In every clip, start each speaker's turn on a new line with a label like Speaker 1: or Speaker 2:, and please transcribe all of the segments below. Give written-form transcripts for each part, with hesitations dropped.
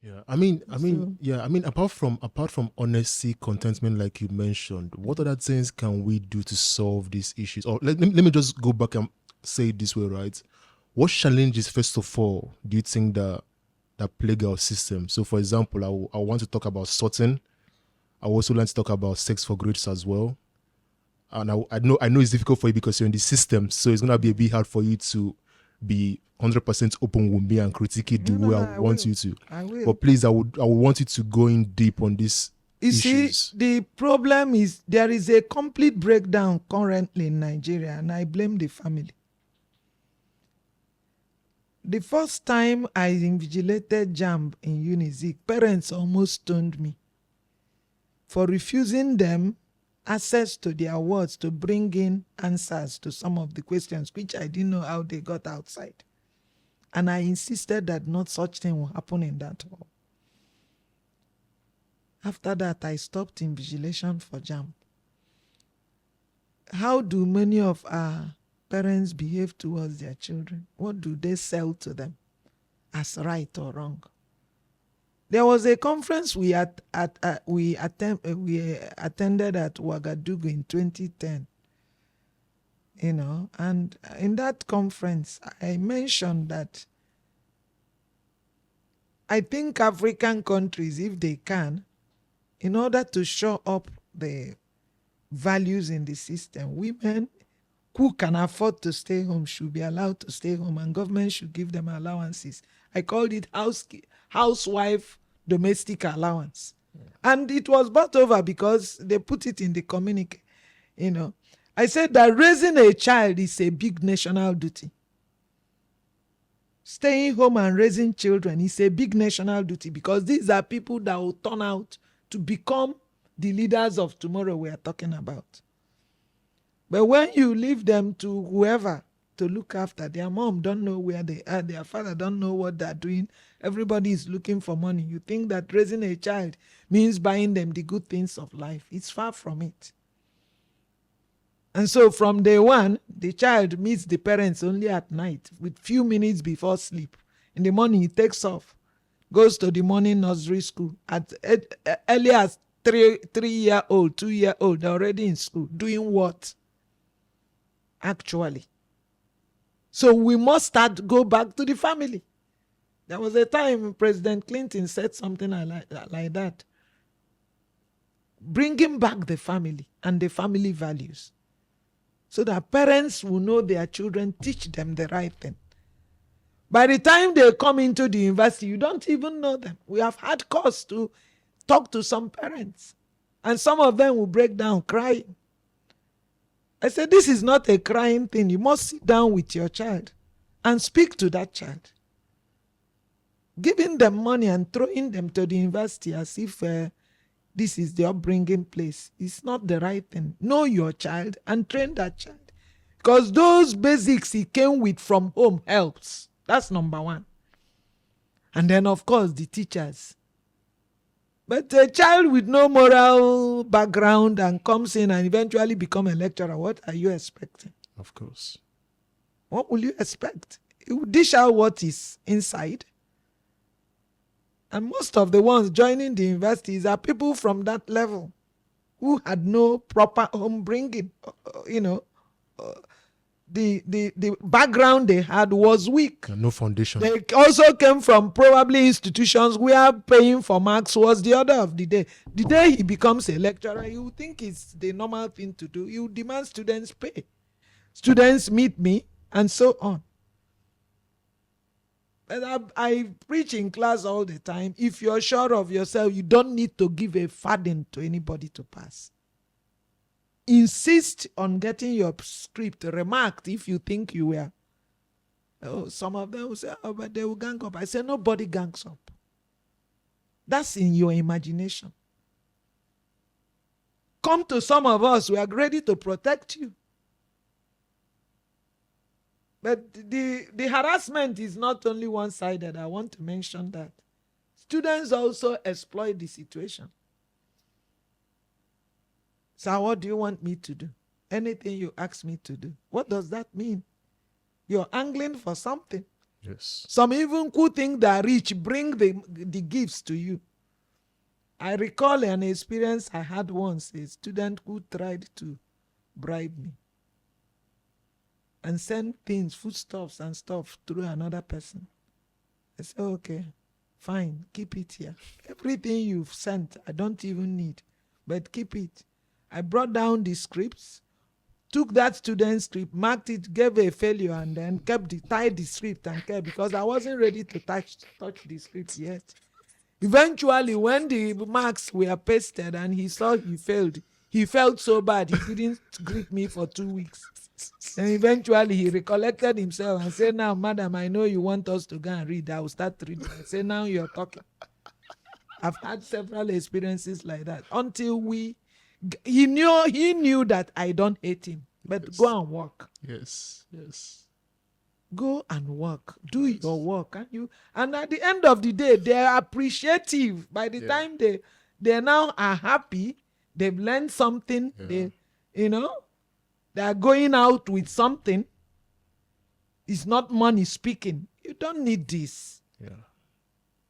Speaker 1: Apart from honesty, contentment, like you mentioned, what other things can we do to solve these issues? Or let me just go back and say it this way, right? What challenges, first of all, do you think that plague our system? So, for example, I want to talk about sorting. I also want to talk about sex for grades as well. And I know it's difficult for you because you're in the system, so it's gonna be a bit hard for you to be 100% open with me and critique it the way I want you to.
Speaker 2: I will.
Speaker 1: But please, I would want you to go in deep on this.
Speaker 2: You
Speaker 1: issues.
Speaker 2: see, the problem is there is a complete breakdown currently in Nigeria, and I blame the family. The first time I invigilated JAMB in Unizik, parents almost stoned me for refusing them access to their words to bring in answers to some of the questions, which I didn't know how they got outside. And I insisted that not such thing will happen in that hall. After that, I stopped invigilation for JAMB. How do many of our parents behave towards their children? What do they sell to them as right or wrong? There was a conference we attended at Ouagadougou in 2010. And in that conference, I mentioned that I think African countries, if they can, in order to show up the values in the system, women who can afford to stay home should be allowed to stay home, and government should give them allowances. I called it housewife domestic allowance. And it was bought over because they put it in the communique. I said that raising a child is a big national duty. Staying home and raising children is a big national duty, because these are people that will turn out to become the leaders of tomorrow we are talking about. But when you leave them to whoever to look after, their mom don't know where they are, their father don't know what they're doing, everybody is looking for money. You think that raising a child means buying them the good things of life. It's far from it. And so from day one, the child meets the parents only at night with few minutes before sleep. In the morning, he takes off, goes to the morning nursery school. At early as 3-year-old, 2-year-old, they're already in school. Doing what? Actually. So we must go back to the family. There was a time President Clinton said something like that. Bringing back the family and the family values, so that parents will know their children, teach them the right thing. By the time they come into the university, you don't even know them. We have had cause to talk to some parents, and some of them will break down crying. I said, this is not a crying thing. You must sit down with your child and speak to that child. Giving them money and throwing them to the university as if this is the upbringing place is not the right thing. Know your child and train that child. Because those basics he came with from home helps. That's number one. And then, of course, the teachers. But a child with no moral background and comes in and eventually become a lecturer, what are you expecting?
Speaker 1: Of course.
Speaker 2: What will you expect? You will dish out what is inside. And most of the ones joining the universities are people from that level who had no proper home bringing. The background they had was weak.
Speaker 1: And no foundation.
Speaker 2: They also came from probably institutions where paying for marks was the order of the day. The day he becomes a lecturer, you think it's the normal thing to do. You demand students pay. Students meet me, and so on. And I preach in class all the time. If you're sure of yourself, you don't need to give a farthing to anybody to pass. Insist on getting your script remarked if you think you were. Oh, some of them will say, oh, but they will gang up. I say, nobody gangs up. That's in your imagination. Come to some of us, we are ready to protect you. But the harassment is not only one-sided. I want to mention that. Students also exploit the situation. So what do you want me to do? Anything you ask me to do. What does that mean? You're angling for something.
Speaker 1: Yes.
Speaker 2: Some even who think they're rich bring the gifts to you. I recall an experience I had once, a student who tried to bribe me and send things, foodstuffs and stuff through another person. I said, okay, fine, keep it here. Everything you've sent, I don't even need, but keep it. I brought down the scripts, took that student's script, marked it, gave a failure, and then tied the script and kept, because I wasn't ready to touch the script yet. Eventually, when the marks were pasted and he saw he failed, he felt so bad he didn't greet me for 2 weeks. And eventually he recollected himself and said, now, madam, I know you want us to go and read. I will start reading. I said, now you're talking. I've had several experiences like that until he knew that I don't hate him. But
Speaker 1: Yes.
Speaker 2: go and work.
Speaker 1: Yes. Yes.
Speaker 2: Go and work. Do your work. And at the end of the day, they're appreciative. By the time they now are happy, they've learned something.
Speaker 1: Yeah.
Speaker 2: They're going out with something. It's not money speaking. You don't need this.
Speaker 1: Yeah.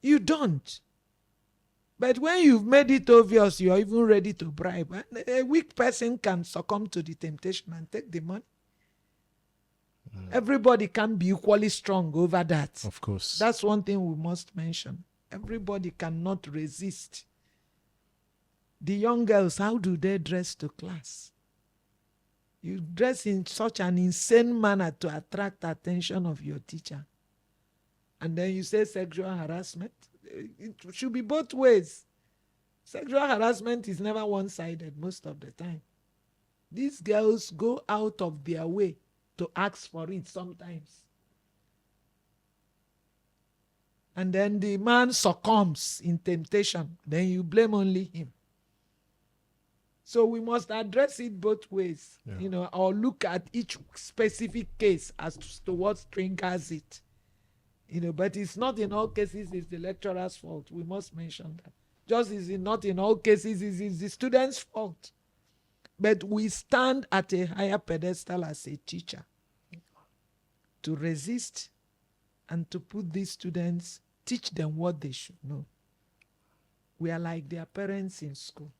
Speaker 2: You don't. But when you've made it obvious, you're even ready to bribe. And a weak person can succumb to the temptation and take the money. Everybody can be equally strong over that.
Speaker 1: Of course.
Speaker 2: That's one thing we must mention. Everybody cannot resist. The young girls, how do they dress to class? You dress in such an insane manner to attract attention of your teacher. And then you say sexual harassment. It should be both ways. Sexual harassment is never one-sided most of the time. These girls go out of their way to ask for it sometimes. And then the man succumbs in temptation. Then you blame only him. So we must address it both ways, or look at each specific case as to what triggers it. But it's not in all cases it's the lecturer's fault. We must mention that. Just as not in all cases it's the student's fault. But we stand at a higher pedestal as a teacher to resist and to put these students, teach them what they should know. We are like their parents in school.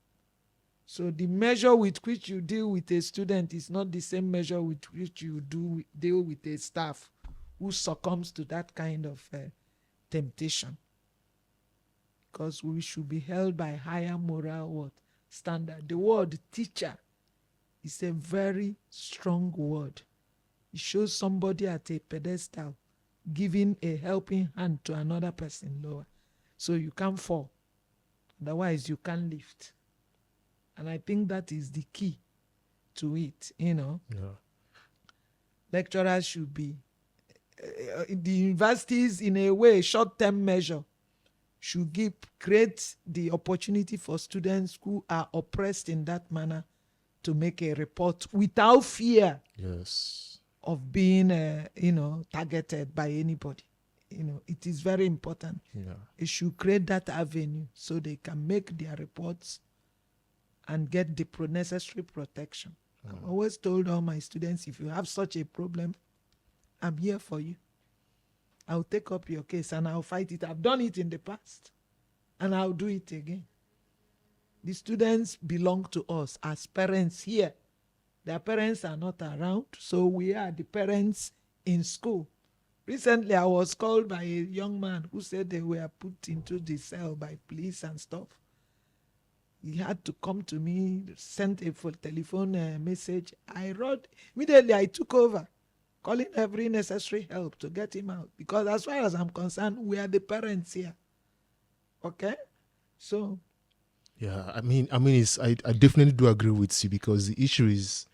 Speaker 2: So the measure with which you deal with a student is not the same measure with which you deal with a staff who succumbs to that kind of temptation. Because we should be held by higher moral standard. The word teacher is a very strong word. It shows somebody at a pedestal giving a helping hand to another person lower. So you can't fall. Otherwise, you can't lift. And I think that is the key to it, Yeah. Lecturers should be, the universities in a way, short-term measure, should create the opportunity for students who are oppressed in that manner to make a report without fear of being, targeted by anybody. It is very important.
Speaker 1: Yeah.
Speaker 2: It should create that avenue so they can make their reports and get the necessary protection. I've always told all my students, if you have such a problem, I'm here for you. I'll take up your case and I'll fight it. I've done it in the past and I'll do it again. The students belong to us as parents here. Their parents are not around, so we are the parents in school. Recently, I was called by a young man who said they were put into the cell by police and stuff. He had to come to me, sent a telephone message. I wrote, immediately I took over, calling every necessary help to get him out. Because as far as I'm concerned, we are the parents here. Okay? So.
Speaker 1: Yeah, I definitely do agree with you, because the issue is,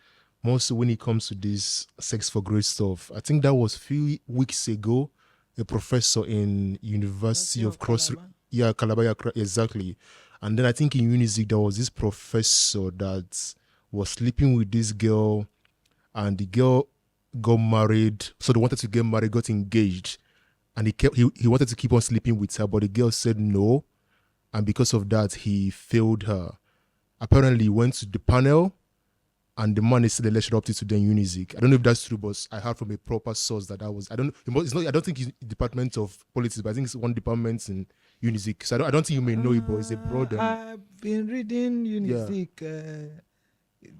Speaker 1: mostly when it comes to this sex for grade stuff, I think that was a few weeks ago, a professor in University of Calabar, exactly. And then I think in Unizik, there was this professor that was sleeping with this girl, and the girl got married. So they wanted to get married, got engaged, and he wanted to keep on sleeping with her, but the girl said no, and because of that, he failed her. Apparently, he went to the panel, and the man is still the lecturer up to today in Unizik. I don't know if that's true, but I heard from a proper source that was. I don't. It's not. I don't think it's Department of Politics, but I think it's one department in Unizik. So I don't think you may know it, but it's a broad.
Speaker 2: I've been reading Unizik,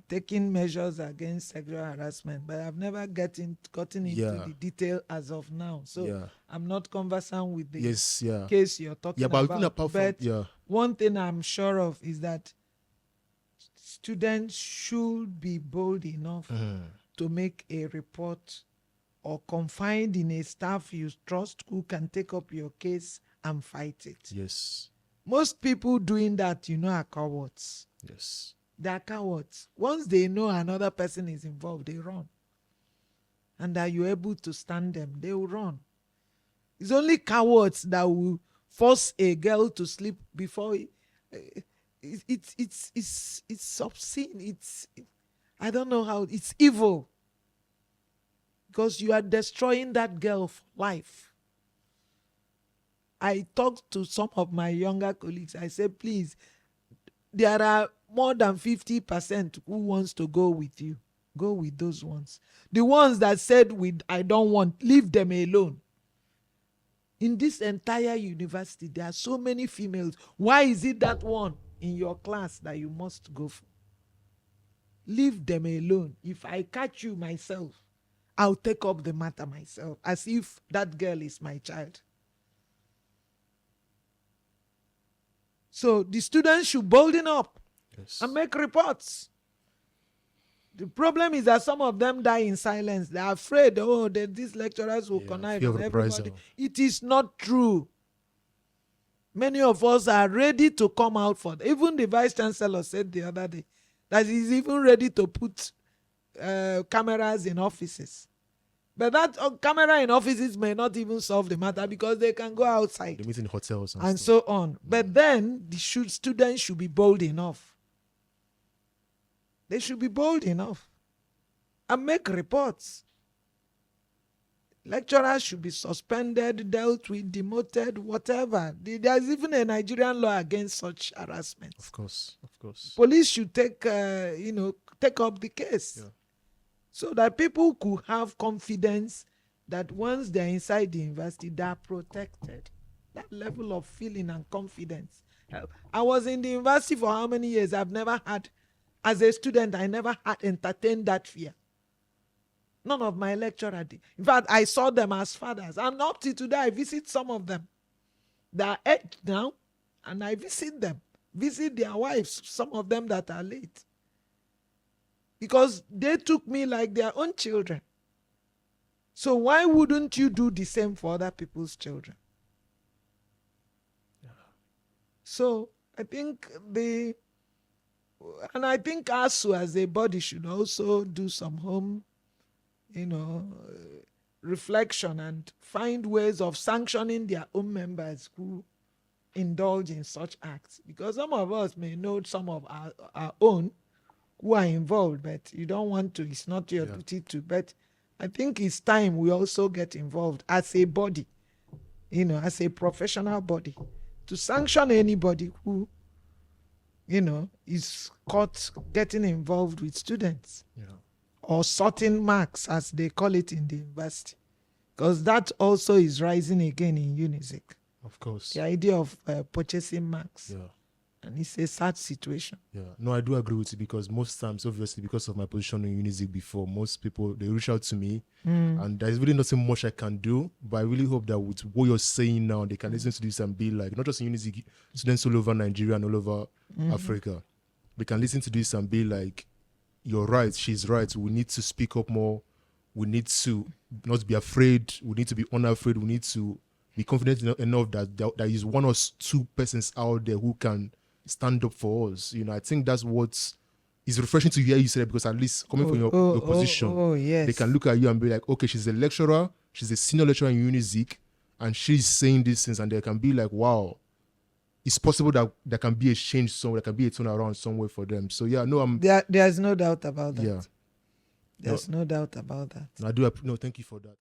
Speaker 2: taking measures against sexual harassment, but I've never gotten into the detail as of now. So I'm not conversant with the case you're talking about. But one thing I'm sure of is that students should be bold enough to make a report or confide in a staff you trust who can take up your case and fight it.
Speaker 1: Yes.
Speaker 2: Most people doing that, are cowards.
Speaker 1: Yes.
Speaker 2: They are cowards. Once they know another person is involved, they run. And are you able to stand them? They will run. It's only cowards that will force a girl to sleep before it's obscene. I don't know how. It's evil. Because you are destroying that girl for life. I talked to some of my younger colleagues. I said, please, there are more than 50% who wants to go with you. Go with those ones. The ones that said, I don't want, leave them alone. In this entire university, there are so many females. Why is it that one in your class that you must go for? Leave them alone. If I catch you myself, I'll take up the matter myself, as if that girl is my child. So the students should bolden up and make reports. The problem is that some of them die in silence. They are afraid, that these lecturers will connive on everybody. It is not true. Many of us are ready to come out for it. Even the vice chancellor said the other day that he's even ready to put cameras in offices. But that camera in offices may not even solve the matter because they can go outside.
Speaker 1: They meet in hotels
Speaker 2: and so on. But then the students should be bold enough. They should be bold enough and make reports. Lecturers should be suspended, dealt with, demoted, whatever. There's even a Nigerian law against such harassment.
Speaker 1: Of course.
Speaker 2: Police should take up the case. Yeah. So that people could have confidence that once they're inside the university, they're protected. That level of feeling and confidence. I was in the university for how many years? I've never had, as a student, I never had entertained that fear. None of my lecturers did. In fact, I saw them as fathers. And up to today, I visit some of them. They are aged now, and I visit them. Visit their wives, some of them that are late. Because they took me like their own children. So why wouldn't you do the same for other people's children? Yeah. So I think ASU as a body should also do some home, reflection and find ways of sanctioning their own members who indulge in such acts. Because some of us may know some of our own who are involved, but you don't want to. It's not your duty to. But I think it's time we also get involved as a body, as a professional body, to sanction anybody who, is caught getting involved with students or sorting marks, as they call it in the university. Because that also is rising again in Unizik.
Speaker 1: Of course.
Speaker 2: The idea of purchasing marks.
Speaker 1: Yeah.
Speaker 2: And it's a sad situation.
Speaker 1: Yeah, no, I do agree with you because most times, obviously, because of my position in Unizik before, most people, they reach out to me and there's really nothing much I can do. But I really hope that with what you're saying now, they can listen to this and be like, not just in Unizik, students all over Nigeria and all over Africa. They can listen to this and be like, you're right, she's right. We need to speak up more. We need to not be afraid. We need to be unafraid. We need to be confident enough that there is one or two persons out there who can stand up for us. I think that's what is refreshing to hear you say that, because at least coming from your position,
Speaker 2: yes.
Speaker 1: They can look at you and be like, okay, she's a lecturer, she's a senior lecturer in Unizik, and she's saying these things, and they can be like, wow, it's possible that there can be a change somewhere, there can be a turnaround somewhere for them. So
Speaker 2: there's no doubt about that.
Speaker 1: Yeah.
Speaker 2: There's no doubt about that.
Speaker 1: Thank you for that.